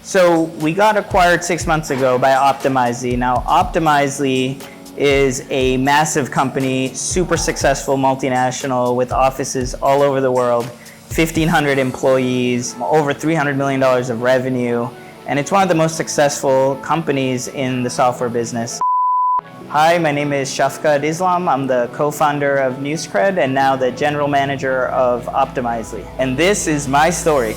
So we got acquired 6 months ago by Optimizely. Now, Optimizely is a massive company, super successful multinational with offices all over the world, 1,500 employees, over $300 million of revenue, and it's one of the most successful companies in the software business. Hi, my name is Shafqat Islam. I'm the co-founder of NewsCrib and now the general manager of Optimizely. And this is my story.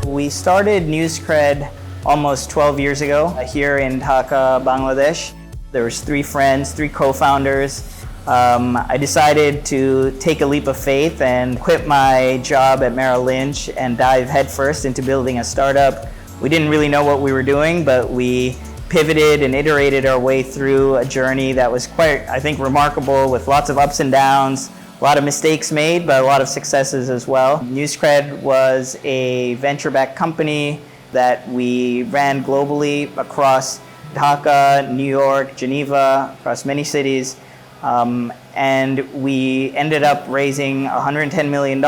We started NewsCrib almost 12 years ago here in Dhaka, Bangladesh. There was 3 friends, 3 co-founders. I decided to take a leap of faith and quit my job at Merrill Lynch and dive headfirst into building a startup. We didn't really know what we were doing, but we pivoted and iterated our way through a journey that was quite, I think, remarkable, with lots of ups and downs, a lot of mistakes made, but a lot of successes as well. NewsCrib was a venture-backed company that we ran globally across Dhaka, New York, Geneva, across many cities. And we ended up raising $110 million,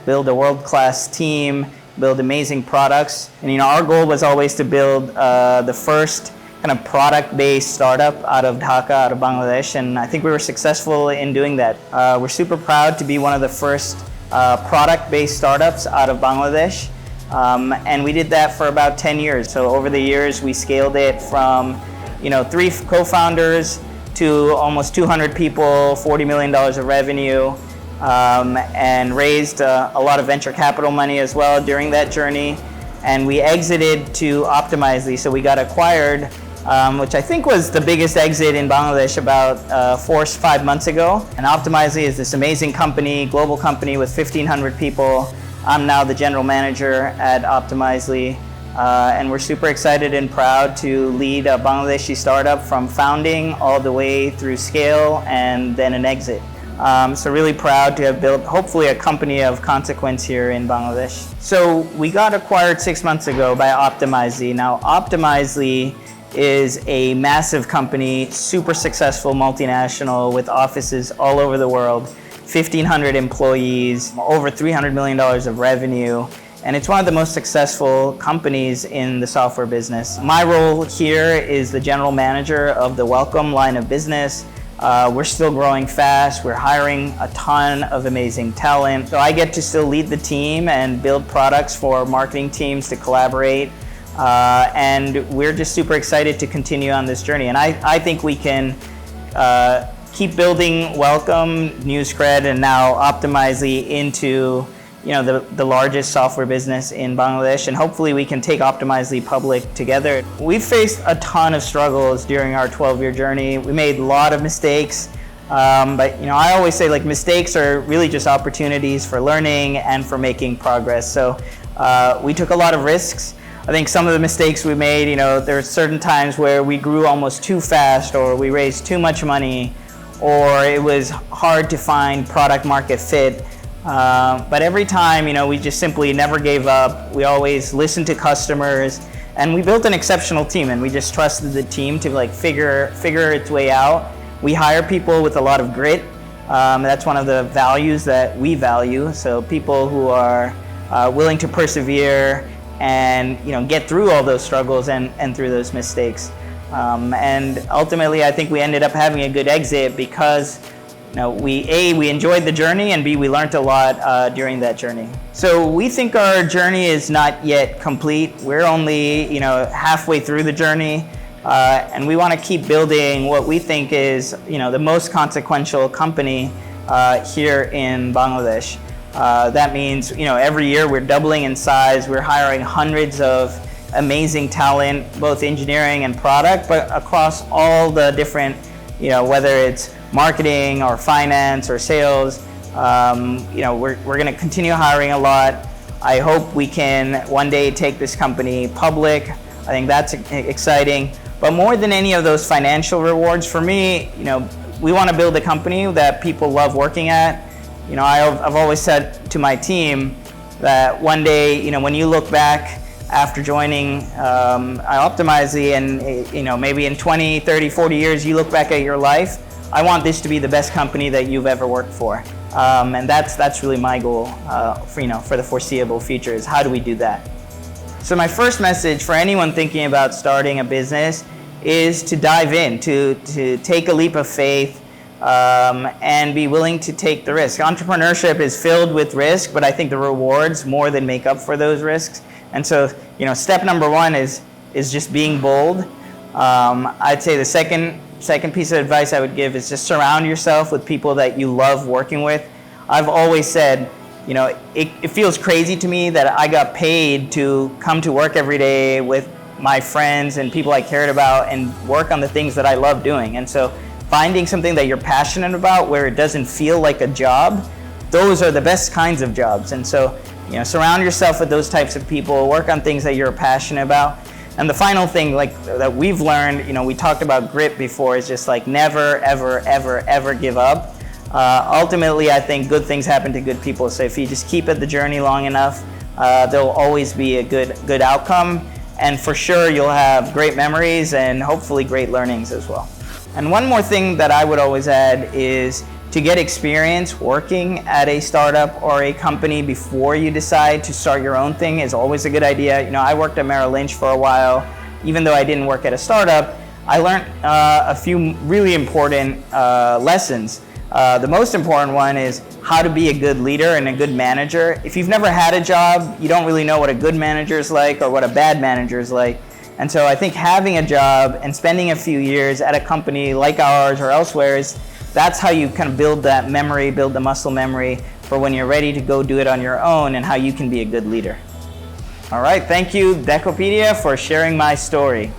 build a world-class team, build amazing products. And our goal was always to build the first kind of product-based startup out of Dhaka, out of Bangladesh, and I think we were successful in doing that. We're super proud to be one of the first product-based startups out of Bangladesh, and we did that for about 10 years. So over the years, we scaled it from 3 co-founders to almost 200 people, $40 million of revenue, and raised a lot of venture capital money as well during that journey. And we exited to Optimizely, so we got acquired, which I think was the biggest exit in Bangladesh about 4 or 5 months ago. And Optimizely is this amazing company, global company with 1,500 people. I'm now the general manager at Optimizely. And we're super excited and proud to lead a Bangladeshi startup from founding all the way through scale and then an exit. So really proud to have built, hopefully, a company of consequence here in Bangladesh. So we got acquired 6 months ago by Optimizely. Now, Optimizely is a massive company, super successful multinational with offices all over the world, 1,500 employees, over $300 million of revenue. And it's one of the most successful companies in the software business. My role here is the general manager of the Welcome line of business. We're still growing fast. We're hiring a ton of amazing talent. So I get to still lead the team and build products for marketing teams to collaborate. And we're just super excited to continue on this journey. And I think we can keep building Welcome, NewsCrib, and now Optimizely into the largest software business in Bangladesh, and hopefully we can take Optimizely public together. We've faced a ton of struggles during our 12-year journey. We made a lot of mistakes, but I always say, like, mistakes are really just opportunities for learning and for making progress. So we took a lot of risks. I think some of the mistakes we made, there are certain times where we grew almost too fast, or we raised too much money, or it was hard to find product market fit. But every time, we just simply never gave up. We always listened to customers, and we built an exceptional team, and we just trusted the team to figure its way out. We hire people with a lot of grit. That's one of the values that we value. So people who are willing to persevere and get through all those struggles and through those mistakes. And ultimately, I think we ended up having a good exit because we enjoyed the journey, and B, we learned a lot during that journey. So we think our journey is not yet complete. We're only halfway through the journey, and we want to keep building what we think is the most consequential company here in Bangladesh. That means every year we're doubling in size. We're hiring hundreds of amazing talent, both engineering and product, but across all the different whether it's marketing or finance or sales. We're going to continue hiring a lot. I hope we can one day take this company public. I think that's exciting. But more than any of those financial rewards, for me, we want to build a company that people love working at. I've always said to my team that one day, when you look back after joining Optimizely and maybe in 20, 30, 40 years, you look back at your life, I want this to be the best company that you've ever worked for. And that's really my goal for the foreseeable future, is how do we do that? So my first message for anyone thinking about starting a business is to dive in, to take a leap of faith, and be willing to take the risk. Entrepreneurship is filled with risk, but I think the rewards more than make up for those risks. And so, step number one is just being bold. I'd say the second piece of advice I would give is just surround yourself with people that you love working with. I've always said, it feels crazy to me that I got paid to come to work every day with my friends and people I cared about and work on the things that I love doing. And so finding something that you're passionate about where it doesn't feel like a job, those are the best kinds of jobs. And so, surround yourself with those types of people, work on things that you're passionate about. And the final thing that we've learned, we talked about grit before, is just never, ever, ever, ever give up. Ultimately, I think good things happen to good people. So if you just keep at the journey long enough, there'll always be a good outcome. And for sure, you'll have great memories and hopefully great learnings as well. And one more thing that I would always add is to get experience working at a startup or a company before you decide to start your own thing is always a good idea. I worked at Merrill Lynch for a while. Even though I didn't work at a startup, I learned a few really important lessons. The most important one is how to be a good leader and a good manager. If you've never had a job, you don't really know what a good manager is like or what a bad manager is like. And so I think having a job and spending a few years at a company like ours or elsewhere, that's how you kind of build that memory, build the muscle memory for when you're ready to go do it on your own, and how you can be a good leader. All right, thank you, Daekhopedia, for sharing my story.